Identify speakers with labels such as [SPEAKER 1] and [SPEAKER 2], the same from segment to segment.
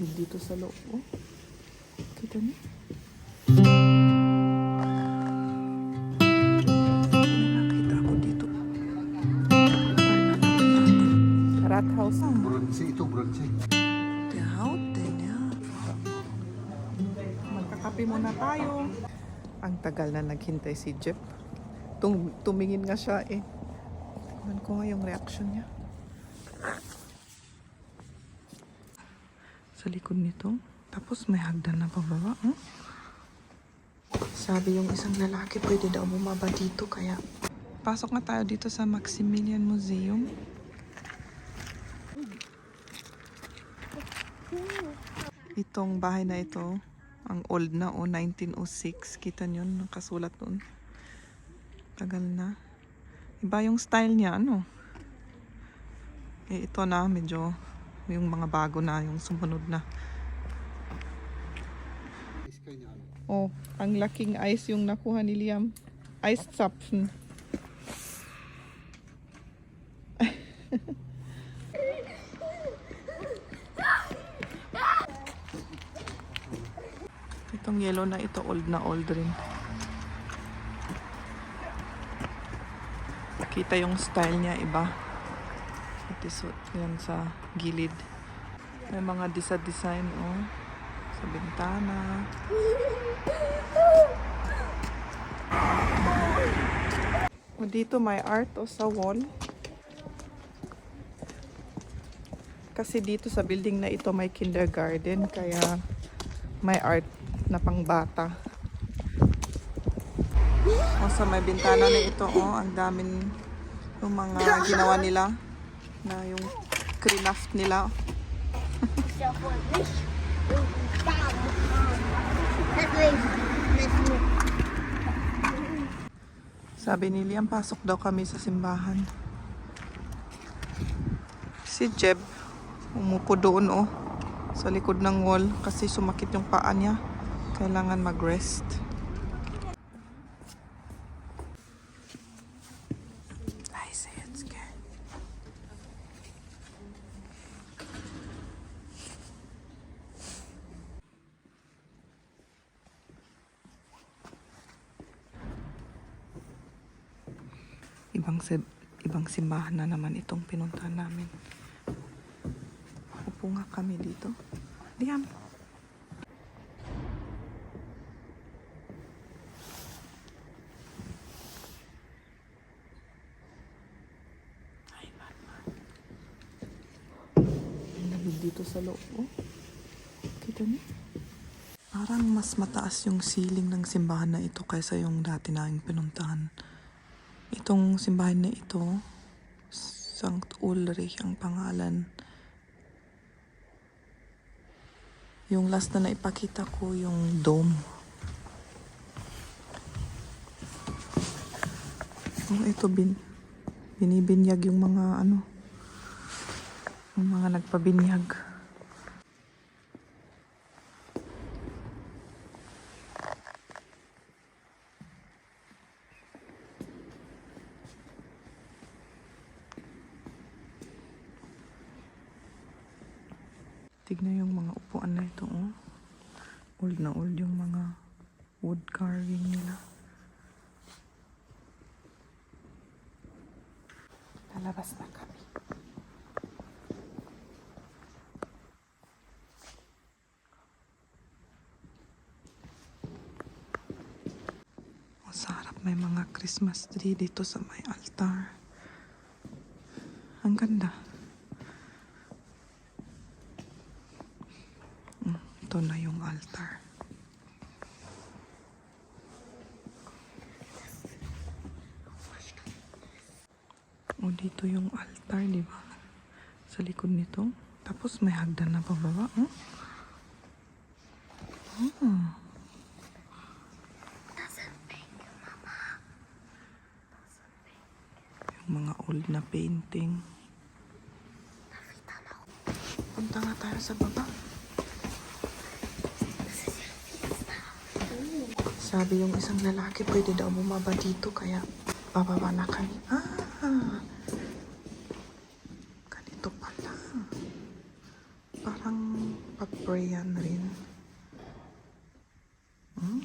[SPEAKER 1] lamig dito sa loob. Oh. Kita niyo? May nakita ako dito. Rat house.
[SPEAKER 2] Bronze ito, bronze.
[SPEAKER 1] Magkakape muna tayo. Ang tagal na naghintay si Jeff. Tumingin nga siya eh. Tingnan ko nga yung reaction niya. Sa likod nito. Tapos may hagdan na pababa. Oh. Sabi yung isang lalaki pwede daw bumaba dito. Kaya pasok na tayo dito sa Maximilian Museum. Itong bahay na ito, ang old na o 1906. Kita nyo, nakasulat doon. Tagal na. Iba yung style niya, ano? Eh, ito na, medyo yung mga bago na, yung sumunod na. Oh, ang laking ice yung nakuha ni Liam. Ice Zapfen. Itong yellow na ito, old na old rin. Kita yung style niya, iba. Itisot yan sa gilid. May mga design, oh. Sa bintana. O dito may art o sa wall. Kasi dito sa building na ito may kindergarten, kaya may art na pangbata. O sa may bintana na ito, oh, ang daming yung mga ginawa nila na yung craft nila. Sabi ni Liam, pasok daw kami sa simbahan. Si Jeb, umupo doon oh, sa likod ng wall kasi sumakit yung paa niya. Kailangan mag-rest. I say it's good. Ibang simbahan na naman itong pinuntahan namin. Upo nga kami dito. Liam. Ay, man. Ang lamig dito sa loob. Oh. Kita niyo? Parang mas mataas yung ceiling ng simbahan na ito kaysa yung dati naming pinuntahan. Itong simbahan na ito, Sankt Ulrich ang pangalan. Yung last na naipakita ko, yung dome. Oh, ito binibinyag yung mga ano, yung mga nagpabinyag. Tignan yung mga upuan na ito, oh. Old na old yung mga wood carving nila. Lalabas na kami. Sa harap may mga Christmas tree dito sa may altar. Ang ganda. Ito na yung altar. O dito yung altar, di ba? Sa likod nito. Tapos may hagdan na pababa. Oh. Oh. Yung mga old na painting. Punta nga tayo sa baba. Sabi yung isang lalaki, pwede daw bumaba dito, kaya bababa na kami. Ganito pala. Parang makapag-prayan rin. Hmm?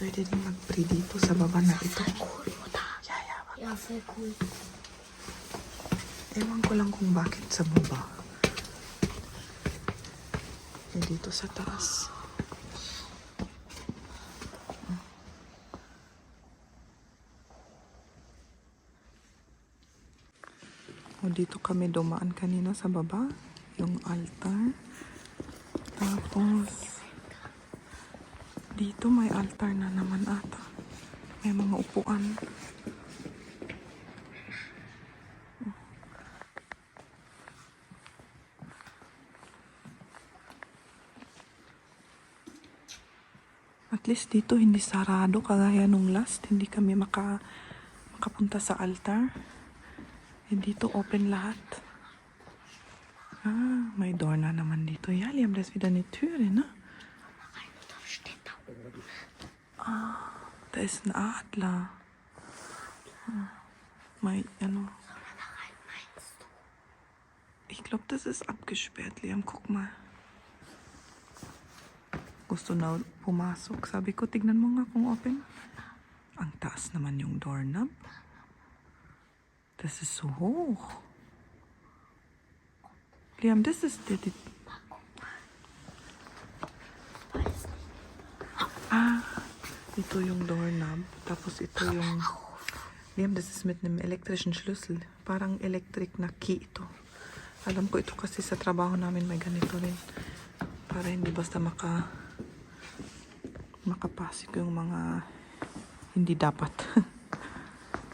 [SPEAKER 1] Pwede din mag-pray dito sa baba na ito.
[SPEAKER 2] Ja, voll cool.
[SPEAKER 1] Ewan ko lang kung bakit sa baba. Eh, dito sa taas. O, dito kami dumaan kanina sa baba. Yung altar. Tapos, dito may altar na naman ata. May mga upuan. At least dito hindi sarado kagaya nung last. Hindi kami makapunta sa altar. Eh, dito open lahat. Ah, may door na naman dito. Ja, die haben das wieder eine Türe, ne?
[SPEAKER 2] Das steht da oben.
[SPEAKER 1] Da ist ein Adler. Mein, ano. Ich glaube, das ist abgesperrt, Liam. Guck mal. Gusto na pumasok. Sabi ko, tignan mo nga kung open. Ang taas naman yung doorknob. Das ist so hoch. Liam, das ist der... Ah, ito yung doorknob. Tapos ito yung... Liam, das ist mit einem elektrischen Schlüssel. Parang electric na key ito. Alam ko ito kasi sa trabaho namin may ganito rin. Para hindi basta makapasok yung mga hindi dapat.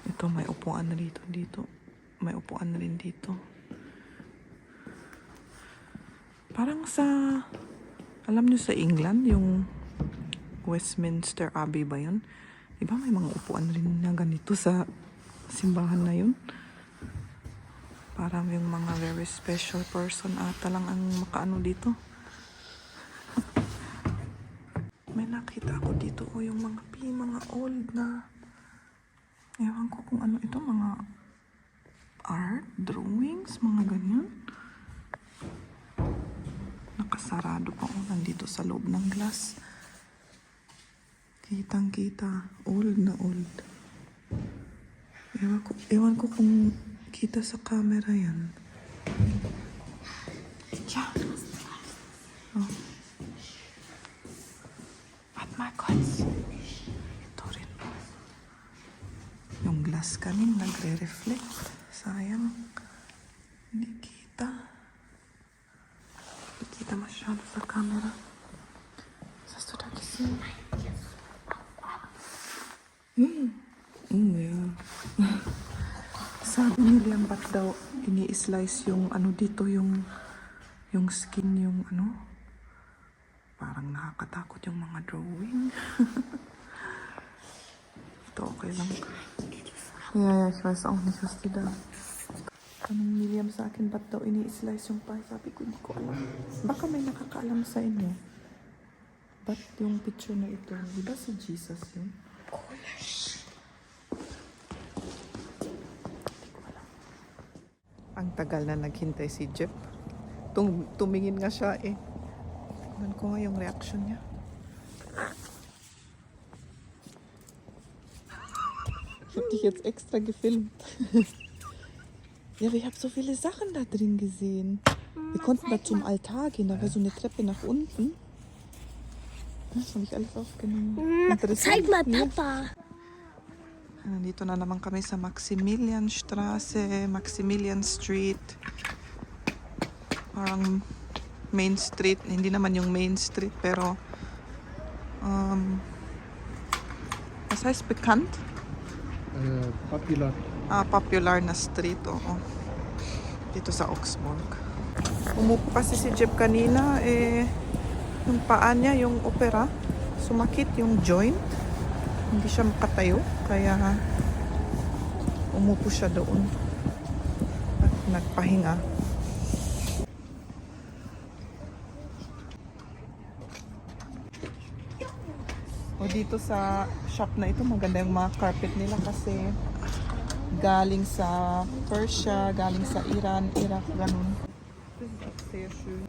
[SPEAKER 1] Ito may upuan na dito. May upuan na rin dito. Parang sa, alam nyo sa England, yung Westminster Abbey ba yun? Diba may mga upuan rin na ganito sa simbahan na yun? Parang yung mga very special person ata lang ang makaano dito. May nakita ako dito o yung mga old na, ewan ko kung ano ito, mga art, drawings, mga ganyan. Nakasarado pa o nandito sa loob ng glass. Kitang kita, old na old. Ewan ko kung kita sa camera yan. Ja. Oh. Warte mal kurz. Ito rin. Yung glass kanin nagre-reflect. Sayang. Hindi kita. Hindi kita masyado sa camera. Hast du da gesehen? Yeah. Sabi ni Liam, ba't daw ini-slice yung ano dito, yung skin, yung ano. Parang nakakatakot yung mga drawing. Ito okay lang. Ja, ich weiß auch nicht, was die da... Tanong ni Liam sa akin, ba't daw ini-slice yung pie? Sabi ko, hindi ko alam. Baka may nakakaalam sa inyo. Ba't yung picture na ito? Di ba si Jesus yun? Ang tagal na naghintay si Jeff. Tumingin nga siya eh. Tignan ko nga yung reaction niya. Ich hab dich jetzt extra gefilmt. Ja, aber ich habe so viele Sachen da drin gesehen. Wir konnten da zum Altar gehen, da war so eine Treppe nach unten. Das habe ich alles aufgenommen.
[SPEAKER 2] Zeig mal, Papa.
[SPEAKER 1] Nandito na naman kami sa Maximilianstraße, Maximilian Street. Parang Main Street. Hindi naman yung Main Street, pero was heißt bekannt?
[SPEAKER 3] Popular.
[SPEAKER 1] Popular na street, oo. Dito sa Augsburg. Umupo kasi si Jeff kanina, yung paa niya, yung opera, sumakit yung joint. Hindi siya makatayo, kaya umupo siya doon. At nagpahinga. O dito sa shop na ito, maganda yung mga carpet nila kasi galing sa Persia, galing sa Iran, Iraq, ganun. This is upstairs shoe.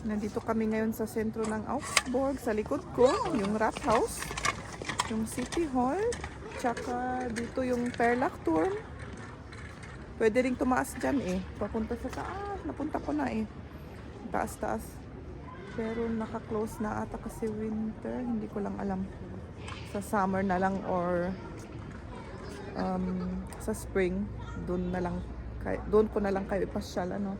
[SPEAKER 1] Nandito kami ngayon sa sentro ng Augsburg. Sa likod ko, yung Rathaus, yung City Hall, tsaka dito yung Perlachturm. Pwede ring tumaas dyan eh. Papunta sa taas. Napunta ko na eh. Taas-taas. Pero naka-close na ata kasi winter. Hindi ko lang alam. Sa summer na lang or sa spring. Doon ko na lang kayo ipasyal. Ano.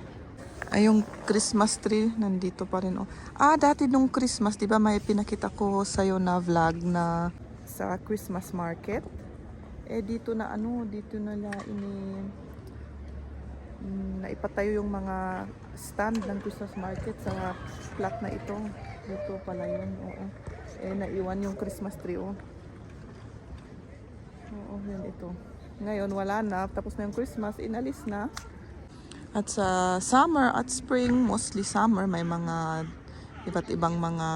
[SPEAKER 1] Ay, yung Christmas tree, nandito pa rin. Oh. Dati nung Christmas, di ba may pinakita ko sa'yo na vlog na sa Christmas market. Dito na dito na naipatayo yung mga stand ng Christmas market sa plot na ito. Dito pala yun, oo. Naiwan yung Christmas tree, oh. Oo, yun ito. Ngayon, wala na. Tapos na yung Christmas, inalis na. At sa summer at spring, mostly summer, may mga iba't ibang mga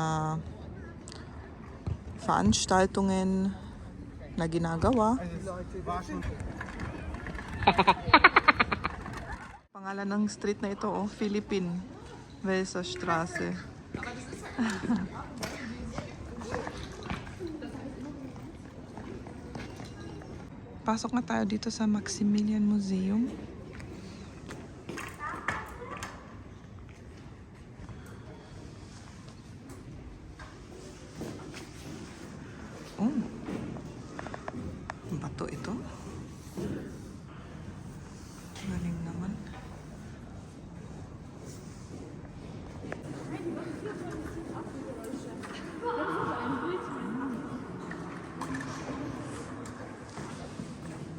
[SPEAKER 1] Veranstaltungen na ginagawa. Pangalan ng street na ito, oh, Philippine Weserstraße. Pasok na tayo dito sa Maximilian Museum. Oh, bato ito. Galing naman.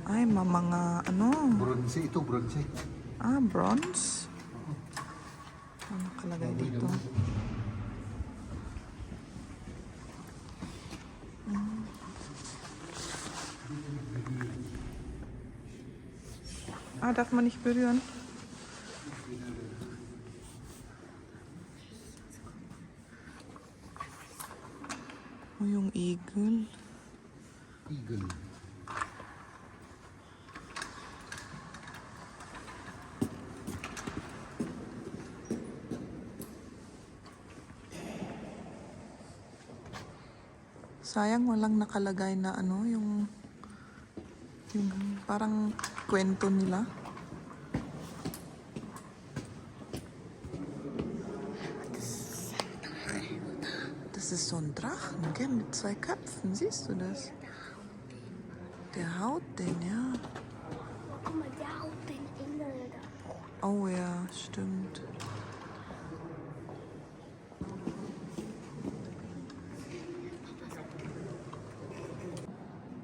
[SPEAKER 1] Ay, mga
[SPEAKER 3] Bronze ito, bronze.
[SPEAKER 1] Bronze. Ano nakalagay dito? Darf man nicht berühren. Oh, yung eagle.
[SPEAKER 3] Eagle.
[SPEAKER 1] Sayang walang nakalagay na yung parang kwento nila. Das ist so ein Drachen, gell, mit 2 Köpfen, siehst du das? Der haut den, ja.
[SPEAKER 2] Guck mal, der haut den Engel da.
[SPEAKER 1] Oh ja, stimmt.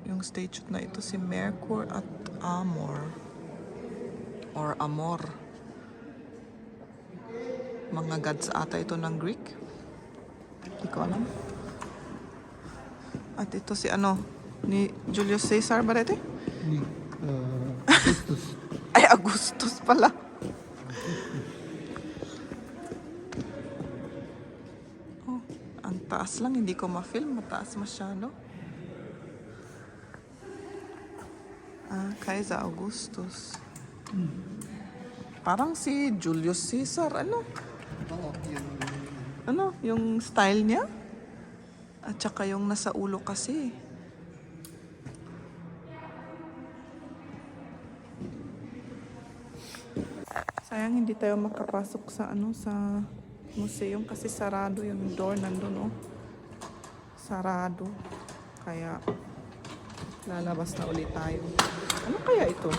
[SPEAKER 1] Yung statue na ito si Merkur at Amor. Or Amor. Mga gods ata ito ng Greek. Hindi ko alam. At ito si ni Julius Caesar ba dito?
[SPEAKER 3] Ni, Augustus.
[SPEAKER 1] Ay, Augustus pala. Oh, ang taas lang. Hindi ko ma-film. Mataas masyado. Kaiser Augustus. Parang si Julius Caesar. Yung style niya? At saka yung nasa ulo kasi. Sayang hindi tayo makapasok sa sa museum kasi sarado yung door nandun, oh. Sarado. Kaya lalabas na ulit tayo. Ano kaya ito?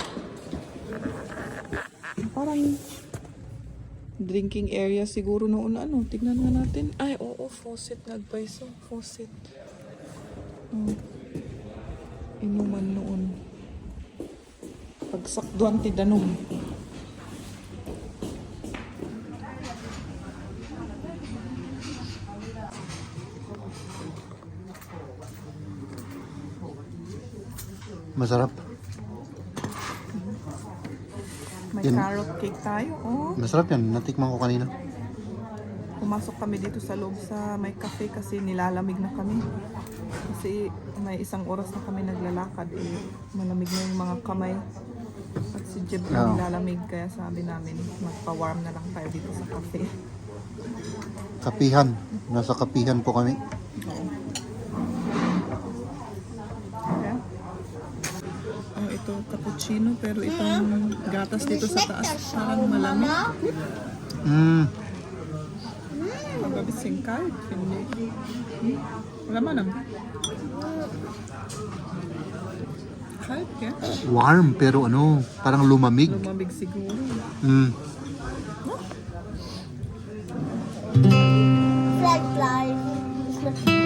[SPEAKER 1] Parang drinking area siguro noon. Tignan nga natin. Ay, oo, faucet. Nagpaiso. Faucet. Inuman noon. Pagsakduan ti danom.
[SPEAKER 3] Masarap.
[SPEAKER 1] May
[SPEAKER 3] Yan.
[SPEAKER 1] carrot cake tayo. Oh.
[SPEAKER 3] Masarap yan. Natikman ko kanina.
[SPEAKER 1] Pumasok kami dito sa loob sa may cafe kasi nilalamig na kami. Kasi may isang oras na kami naglalakad. Eh, malamig na yung mga kamay. At si Jeb
[SPEAKER 3] Oo.
[SPEAKER 1] nilalamig. Kaya sabi namin, magpa-warm na lang tayo dito sa cafe.
[SPEAKER 3] Kapihan. Nasa kapihan po kami.
[SPEAKER 1] Okay. Oh, ito cappuccino pero itong gatas dito sa taas parang malamig. Mababising kahit hindi. Wala man ang. Kahit kaya.
[SPEAKER 3] Warm pero ano, parang lumamig.
[SPEAKER 1] Lumamig siguro.
[SPEAKER 2] Like life.